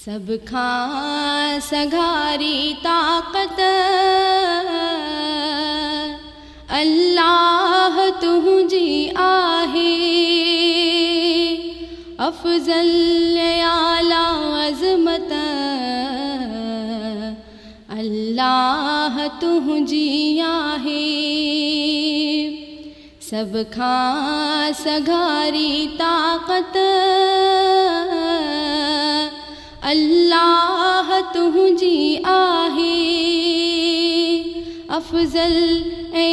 सब खां सघारी ताक़त अल्लाह तुंहिंजी आहे। अफ़ज़ल आला अज़मत अल्लाह तुंहिंजी आहे। सब खां सघारी ताक़त अल्लाह तुंहिंजी आहे। अफ़ज़ल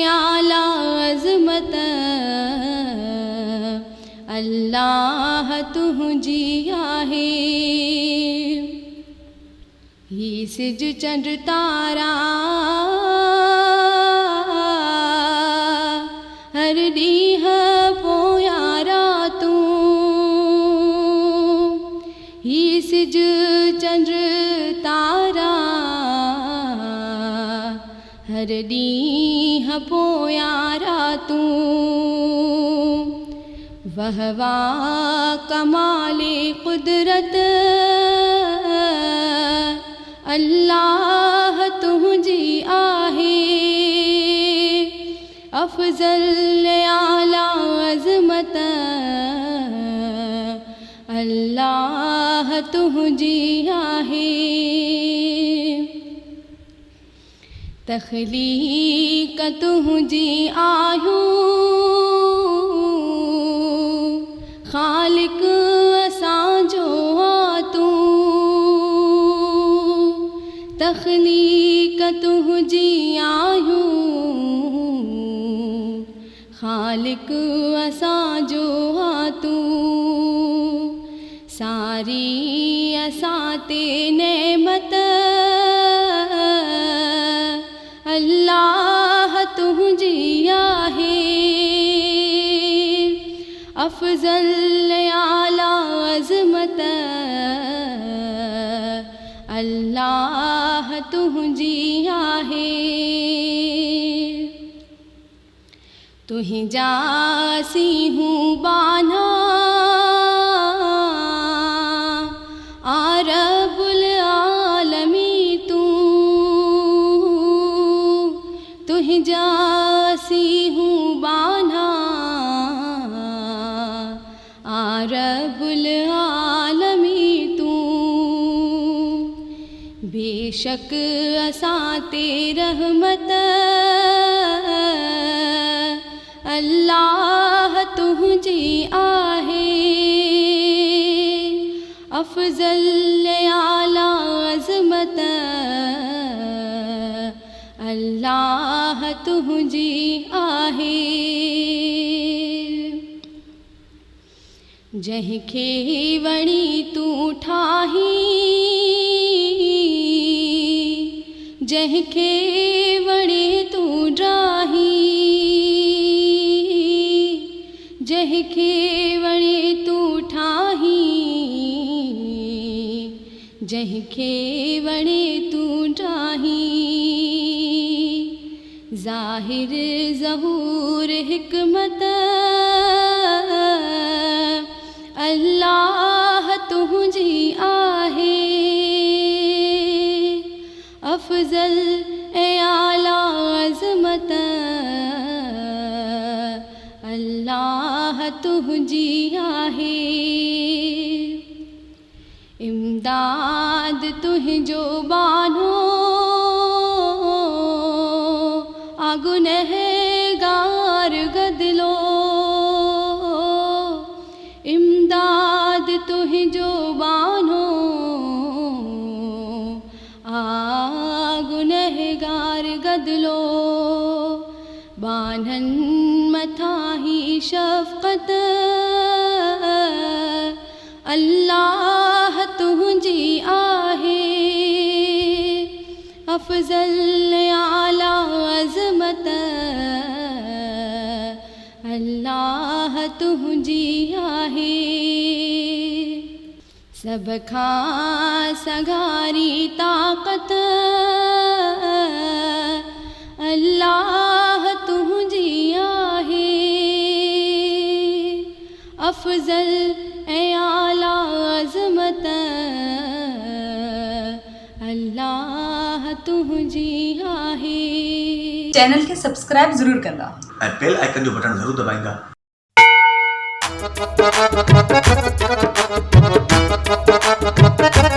आला अज़मत अल्लाह तुंहिंजी आहे। ही सिज चंड तारा हर ॾींहुं पोयां रातूं। ही सिज चंड तारा हर ॾींहुं पोयां रातूं। वह वाह कमाले कुदरत अल्लाह तुंहिंजी आहे। अफ़ज़ल आला अज़मत अल्लाह तुंहिंजी आहे। तख़लीक़ तुंहिंजी आहियूं ख़ालिक़ असांजो आ तूं। तख़लीक़ तुंहिंजी आहियूं ख़ालिक़ असांजो आ तूं। सारी असां ते नेमत अल्लाह तुंहिंजी आहे। अफ़ज़ल आला अज़मत अल्लाह तुंहिंजी आहे। तुंहिंजा सीहूं बाना रब्बुल आलमी तूं। तुंहिंजा सीहूं बाना रब्बुल आलमी तूं। बेशक असां ते रहमत अल्लाह तुंहिंजी आहे। अफ़ज़ल आला अज़मत अल्लाह तुंहिंजी आहे। जंहिंखे वणी तूं ठाही जंहिंखे वणे तूं ड्राही। जंहिंखे वणे तूं ठाही जंहिंखे वणे तूं ड्राही। ज़ाहिर ज़हूर हिकमत अल्लाह तुंहिंजी आहे। अफ़ज़ल आला अज़मत अल्लाह तुंहिंजी आहे। इमदाद तुंहिंजो बानो गुनहगार गदिलो। इमदाद तुंहिंजो बानो गुनहगार गदिलो। बानन मथां ही शफ़क़त अल्लाह तुंहिंजी आहे। अफ़ज़ल आला अज़मत अल्लाह तुंहिंजी आहे। सब खां सघारी ताक़त अल्लाह तुंहिंजी आहे। अफ़ज़ल आला अज़मत अल्लाह तुझी आहे। चैनल के सब्सक्राइब जरूर करना और बेल आइकन जो बटन जरूर दबाएगा।